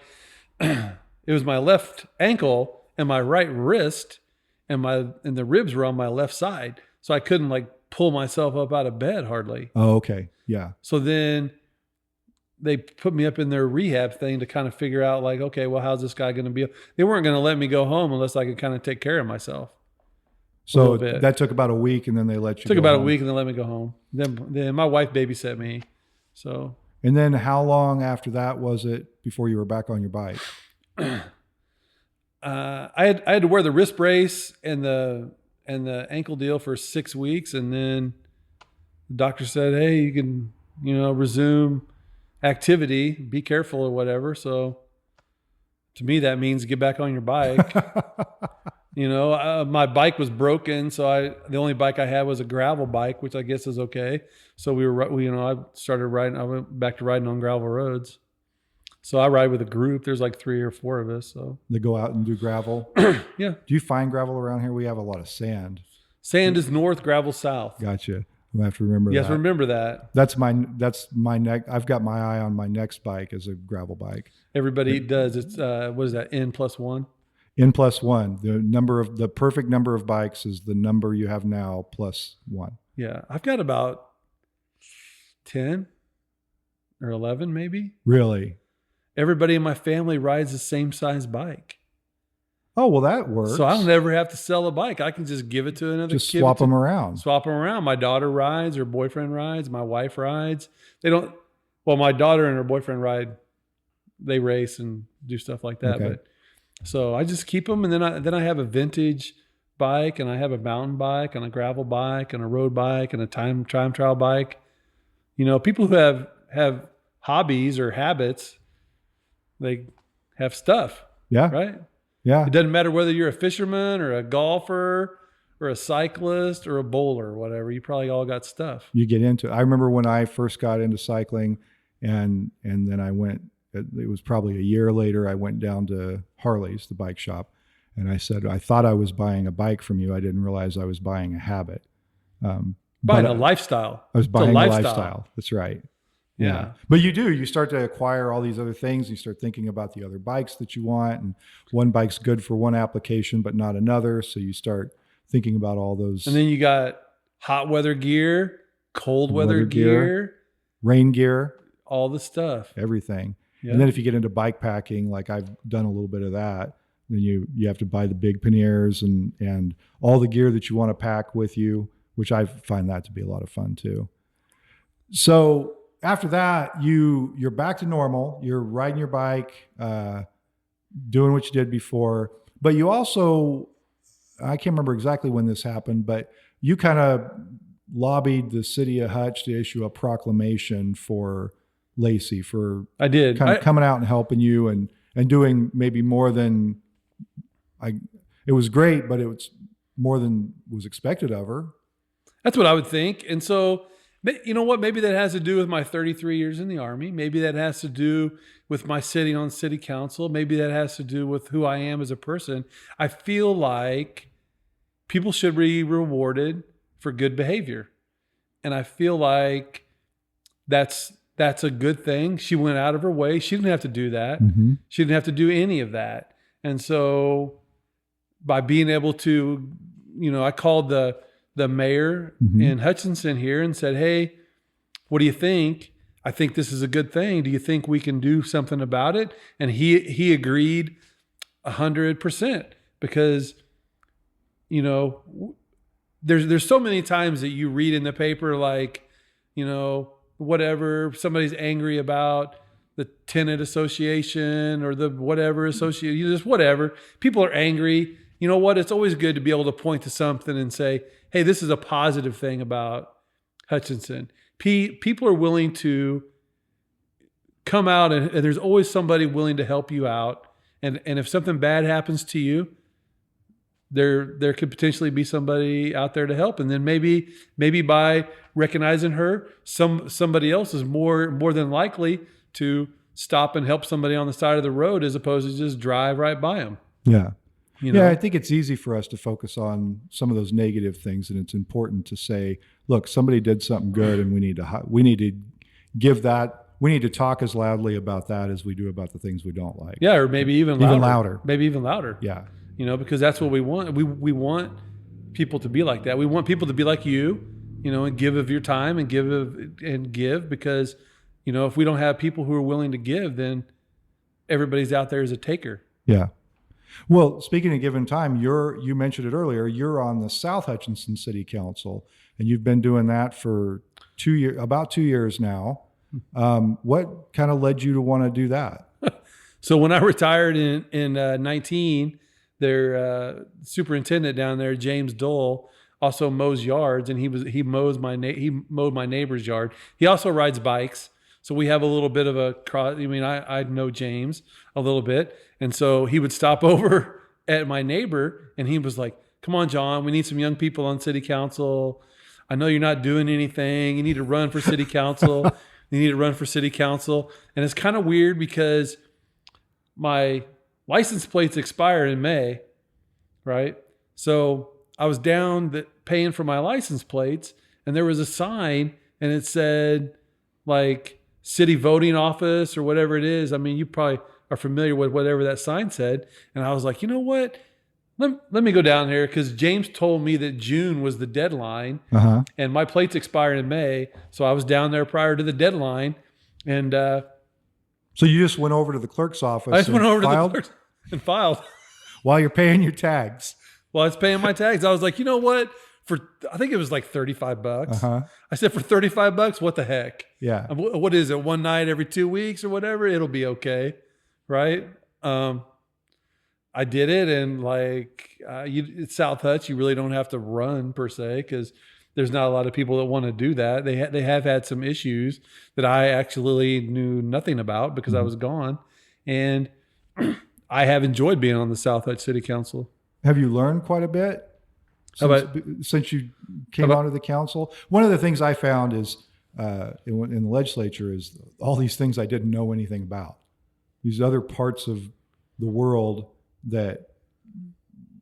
it was my left ankle and my right wrist and the ribs were on my left side. So I couldn't like pull myself up out of bed hardly. Oh, okay. Yeah. So then they put me up in their rehab thing to kind of figure out like, okay, well, how's this guy going to be? They weren't going to let me go home unless I could kind of take care of myself. So that took about a week, and then they let you go home. A week and then let me go home. Then my wife babysat me. So. And then how long after that was it before you were back on your bike? I had to wear the wrist brace and the ankle deal for 6 weeks. And then the doctor said, hey, you can, resume activity, be careful or whatever. So to me, that means get back on your bike. My bike was broken. So the only bike I had was a gravel bike, which I guess is okay. So I started riding. I went back to riding on gravel roads. So I ride with a group. There's like 3 or 4 of us. So they go out and do gravel. Yeah. Do you find gravel around here? We have a lot of sand. Sand is north, gravel south. Gotcha. I have to remember that. Yes, remember that. That's my neck. I've got my eye on my next bike as a gravel bike. Everybody does. It's what is that? N+1. N+1. The perfect number of bikes is the number you have now plus 1. Yeah, I've got about 10 or 11 maybe. Really? Everybody in my family rides the same size bike. Oh, well, that works. So I'll never have to sell a bike. I can just give it to another kid. Just swap them around. Swap them around. My daughter rides, her boyfriend rides, my wife rides. My daughter and her boyfriend ride. They race and do stuff like that. Okay. But so I just keep them, and then I have a vintage bike, and I have a mountain bike and a gravel bike and a road bike and a time trial bike. People who have hobbies or habits, they have stuff, Yeah. right? Yeah. It doesn't matter whether you're a fisherman or a golfer or a cyclist or a bowler or whatever. You probably all got stuff. You get into it. I remember when I first got into cycling, and then I went, it was probably a year later, I went down to Harley's, the bike shop, and I said, I thought I was buying a bike from you. I didn't realize I was buying a habit. Buying a lifestyle. I was buying a lifestyle. That's right. Yeah. But you start to acquire all these other things. You start thinking about the other bikes that you want, and one bike's good for one application, but not another. So you start thinking about all those. And then you got hot weather gear, cold weather gear, rain gear, all the stuff, everything. Yeah. And then if you get into bike packing, like I've done a little bit of that, then you have to buy the big panniers and all the gear that you want to pack with you, which I find that to be a lot of fun too. So after that, you're back to normal. You're riding your bike, doing what you did before. But you also, I can't remember exactly when this happened, but you kind of lobbied the city of Hutch to issue a proclamation for Lacey for I did kind of coming out and helping you and doing maybe more than it was great, but it was more than was expected of her. That's what I would think. And so, you know what? Maybe that has to do with my 33 years in the Army. Maybe that has to do with my sitting on city council. Maybe that has to do with who I am as a person. I feel like people should be rewarded for good behavior. And I feel like that's a good thing. She went out of her way. She didn't have to do that. Mm-hmm. She didn't have to do any of that. And so by being able to, I called the mayor Mm-hmm. in Hutchinson here and said, hey, what do you think? I think this is a good thing. Do you think we can do something about it? And he agreed 100% because, there's so many times that you read in the paper, like, whatever, somebody's angry about the tenant association or the whatever association, just whatever. People are angry. You know what? It's always good to be able to point to something and say, hey, this is a positive thing about Hutchinson. People are willing to come out and there's always somebody willing to help you out. And if something bad happens to you, there could potentially be somebody out there to help. And then maybe by recognizing her, somebody else is more than likely to stop and help somebody on the side of the road as opposed to just drive right by them. Yeah. Yeah, I think it's easy for us to focus on some of those negative things, and it's important to say, look, somebody did something good, and we need to give that. We need to talk as loudly about that as we do about the things we don't like. Yeah, or maybe even louder. Maybe even louder. Yeah. Because that's what we want. We want people to be like that. We want people to be like you, and give of your time and give because, if we don't have people who are willing to give, then everybody's out there as a taker. Yeah. Well, speaking of giving time, you mentioned it earlier, you're on the South Hutchinson City Council, and you've been doing that for about 2 years now. What kind of led you to want to do that? So when I retired in 19, their superintendent down there, James Dole, also mows yards, and he mowed my neighbor's yard. He also rides bikes. So we have a little bit of a cross. I know James a little bit. And so he would stop over at my neighbor and he was like, come on, John, we need some young people on city council. I know you're not doing anything. You need to run for city council. You need to run for city council. And it's kind of weird because my license plates expire in May, right? So I was down paying for my license plates and there was a sign and it said like, city voting office or whatever it is. You probably are familiar with whatever that sign said. And I was like, you know what? Let me go down here because James told me that June was the deadline and my plates expire in May. So I was down there prior to the deadline. And so you just went over to the clerk's office. I just went over to the clerk's and filed. While you're paying your tags. While I was paying my tags. I was like, you know what? I think it was like $35. I said, for $35, what the heck? Yeah. What is it? One night every 2 weeks or whatever? It'll be okay. Right. I I did it, and like at South Hutch, you really don't have to run per se because there's not a lot of people that want to do that. They have had some issues that I actually knew nothing about because I was gone, and I have enjoyed being on the South Hutch City Council. Have you learned quite a bit since you came onto the council? One of the things I found is in the legislature is all these things I didn't know anything about. These other parts of the world that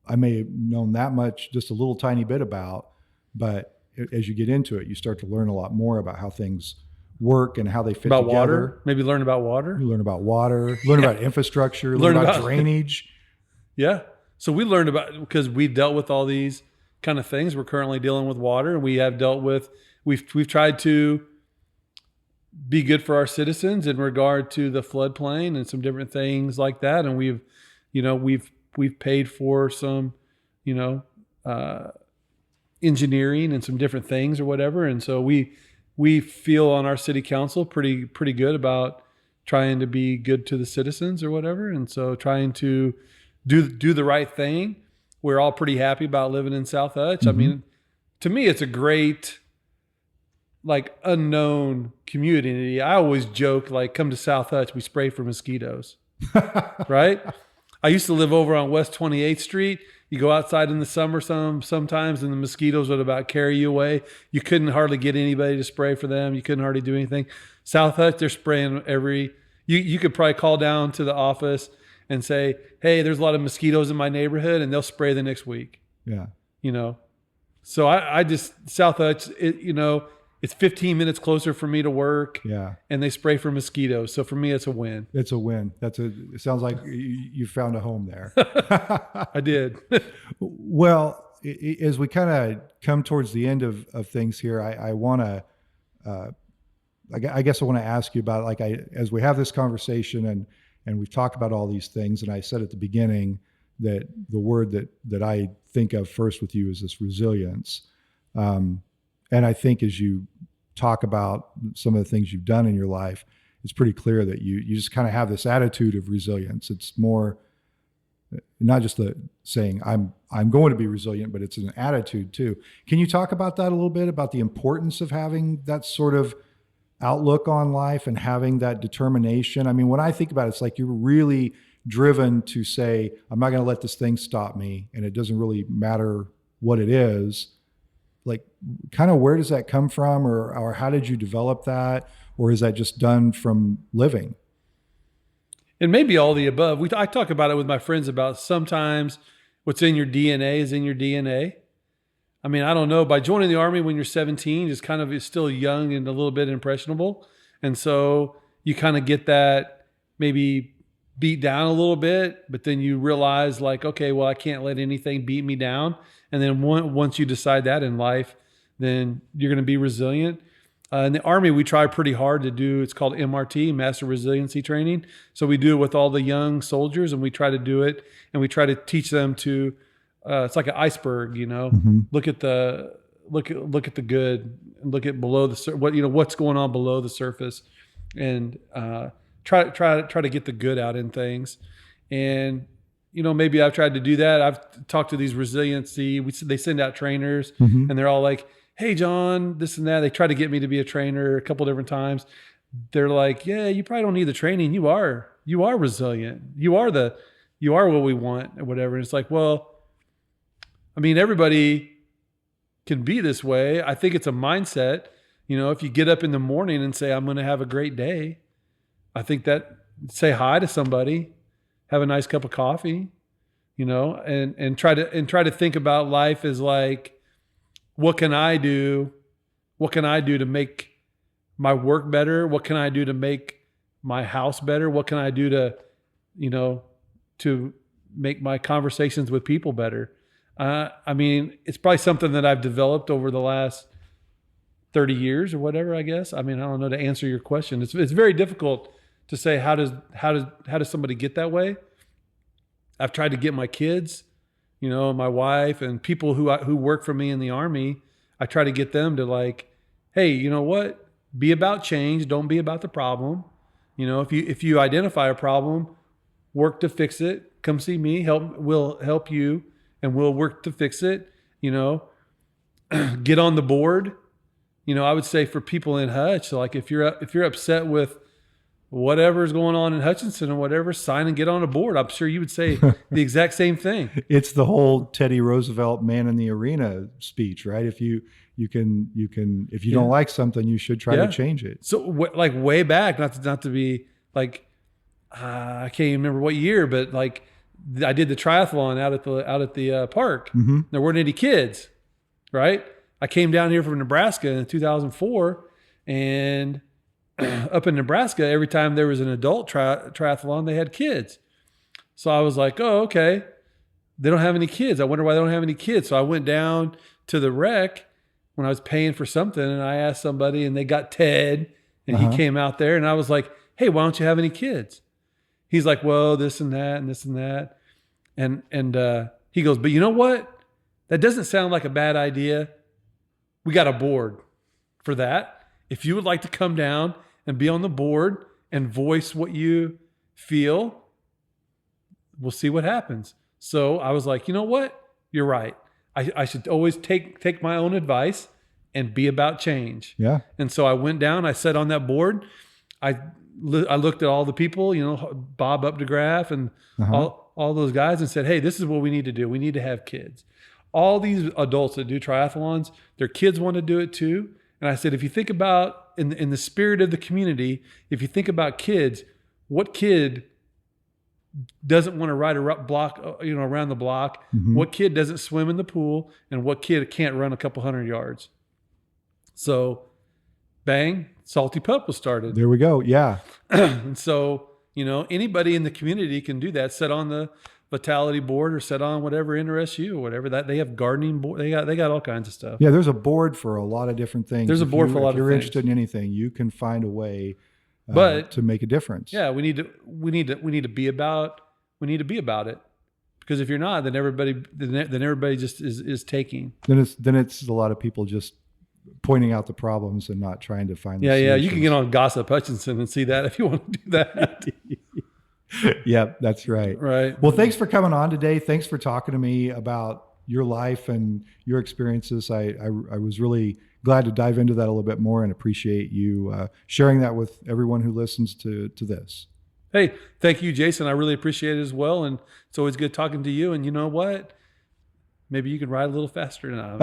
I may have known that much, just a little tiny bit about, but as you get into it, you start to learn a lot more about how things work and how they fit together. Water, maybe learn about water. You learn about water, learn about infrastructure, learn about drainage. Yeah. So we learned about, because we've dealt with all these kind of things. We're currently dealing with water, and we have dealt with, we've tried to be good for our citizens in regard to the floodplain and some different things like that. And we've paid for some, engineering and some different things or whatever. And so we feel on our city council pretty good about trying to be good to the citizens or whatever. And so trying to do the right thing. We're all pretty happy about living in South Hutch. Mm-hmm. I mean, to me, it's a great, like, unknown community. I always joke, like, come to South Hutch, we spray for mosquitoes, right? I used to live over on West 28th Street. You go outside in the summer sometimes, and the mosquitoes would about carry you away. You couldn't hardly get anybody to spray for them. You couldn't hardly do anything. South Hutch, they're spraying you could probably call down to the office and say, hey, there's a lot of mosquitoes in my neighborhood, and they'll spray the next week. Yeah. So I just, South Hutch, it's 15 minutes closer for me to work. Yeah. And they spray for mosquitoes. So for me, it's a win. It's a win. It sounds like you found a home there. I did. Well, as we kind of come towards the end of things here, I want to, I guess I want to ask you about, like, as we have this conversation and we've talked about all these things, and I said at the beginning that the word that I think of first with you is this resilience. And I think as you talk about some of the things you've done in your life, it's pretty clear that you just kind of have this attitude of resilience. It's more not just the saying I'm going to be resilient, but it's an attitude too. Can you talk about that a little bit, about the importance of having that sort of outlook on life and having that determination? I mean, when I think about it, it's like you're really driven to say, I'm not going to let this thing stop me, and it doesn't really matter what it is. Like, kind of where does that come from, or how did you develop that, or is that just done from living? And maybe all the above. I talk about it with my friends about sometimes what's in your DNA is in your DNA. I mean, I don't know. By joining the Army when you're 17, just kind of is still young and a little bit impressionable. And so you kind of get that maybe beat down a little bit, but then you realize, like, okay, well, I can't let anything beat me down. And then once you decide that in life, then you're going to be resilient. In the Army, we try pretty hard to do, it's called MRT, Master Resiliency Training. So we do it with all the young soldiers, and we try to do it, and we try to teach them to, it's like an iceberg, mm-hmm. Look at the good, and look at below what's going on below the surface, and try to get the good out in things. And maybe I've tried to do that. I've talked to these resiliency. They send out trainers, mm-hmm. and they're all like, hey, John, this and that. They try to get me to be a trainer a couple different times. They're like, yeah, you probably don't need the training. You are resilient. You are what we want or whatever. And it's like, well, I mean, everybody can be this way. I think it's a mindset. If you get up in the morning and say, I'm going to have a great day, I think that say hi to somebody, have a nice cup of coffee, and try to think about life as like, what can I do? What can I do to make my work better? What can I do to make my house better? What can I do to make my conversations with people better? I mean, it's probably something that I've developed over the last 30 years or whatever, I guess. I mean, I don't know, to answer your question. It's very difficult to say how does somebody get that way. I've tried to get my kids, my wife and people who work for me in the Army. I try to get them to, like, hey, you know what? Be about change. Don't be about the problem. If you identify a problem, work to fix it. Come see me. We'll help you, and we'll work to fix it. Get on the board. I would say for people in Hutch, like if you're upset with whatever's going on in Hutchinson or whatever, sign and get on a board. I'm sure you would say the exact same thing. It's the whole Teddy Roosevelt man in the arena speech, right? If you don't like something, you should try to change it. So like way back, not to be like, I can't even remember what year, but like I did the triathlon out at the park. Mm-hmm. There weren't any kids, right? I came down here from Nebraska in 2004, and up in Nebraska, every time there was an adult triathlon, they had kids. So I was like, oh, okay. They don't have any kids. I wonder why they don't have any kids. So I went down to the rec when I was paying for something, and I asked somebody, and they got Ted, and he came out there, and I was like, hey, why don't you have any kids? He's like, well, this and that and this and that. And he goes, but you know what? That doesn't sound like a bad idea. We got a board for that. If you would like to come down and be on the board and voice what you feel, we'll see what happens. So I was like, you know what? You're right. I should always take my own advice and be about change. Yeah. And so I went down, I sat on that board. I looked at all the people, Bob Updegraff and all those guys, and said, hey, this is what we need to do. We need to have kids. All these adults that do triathlons, their kids want to do it too. And I said, if you think about in the spirit of the community, if you think about kids, what kid doesn't want to ride a block, around the block? Mm-hmm. What kid doesn't swim in the pool? And what kid can't run a couple 100 yards? So bang, Salty Pup was started. There we go. Yeah. And so, anybody in the community can do that. Sit on the Vitality board or sit on whatever interests you or whatever. That they have gardening board. They got all kinds of stuff. Yeah, there's a board for a lot of different things. There's a board for a lot of things. If you're interested in anything, you can find a way to make a difference. Yeah, we need to be about it. Because if you're not, then everybody just is taking. Then it's a lot of people just pointing out the problems and not trying to find the solutions. solutions. You can get on Gossip Hutchinson and see that if you want to do that. Yeah, that's right. Right. Well, thanks for coming on today. Thanks for talking to me about your life and your experiences. I was really glad to dive into that a little bit more and appreciate you sharing that with everyone who listens to this. Hey, thank you, Jason. I really appreciate it as well. And it's always good talking to you. And you know what? Maybe you can ride a little faster now.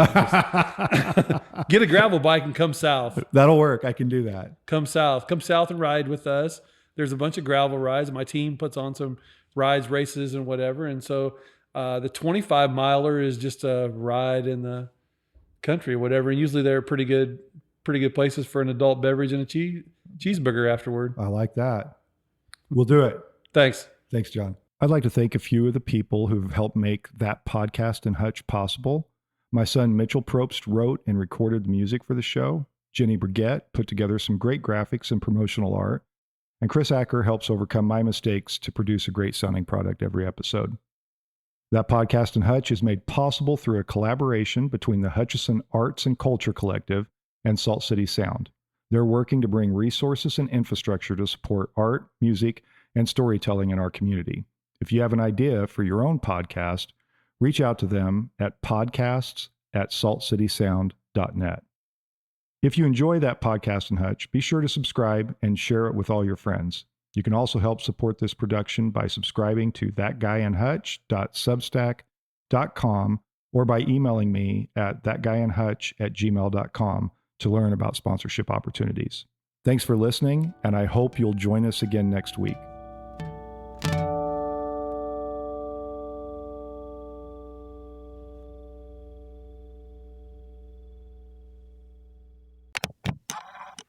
Get a gravel bike and come south. That'll work. I can do that. Come south and ride with us. There's a bunch of gravel rides. My team puts on some rides, races, and whatever. And so the 25 miler is just a ride in the country, whatever. And usually they're pretty good places for an adult beverage and a cheeseburger afterward. I like that. We'll do it. Thanks. Thanks, John. I'd like to thank a few of the people who've helped make That Podcast in Hutch possible. My son Mitchell Probst wrote and recorded the music for the show. Jenny Brigette put together some great graphics and promotional art. And Chris Acker helps overcome my mistakes to produce a great sounding product every episode. That Podcast in Hutch is made possible through a collaboration between the Hutchinson Arts and Culture Collective and Salt City Sound. They're working to bring resources and infrastructure to support art, music, and storytelling in our community. If you have an idea for your own podcast, reach out to them at podcasts@saltcitysound.net. If you enjoy That Podcast in Hutch, be sure to subscribe and share it with all your friends. You can also help support this production by subscribing to thatguyinhutch.substack.com or by emailing me at thatguyinhutch@gmail.com to learn about sponsorship opportunities. Thanks for listening, and I hope you'll join us again next week.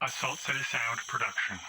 A Salt City Sound production.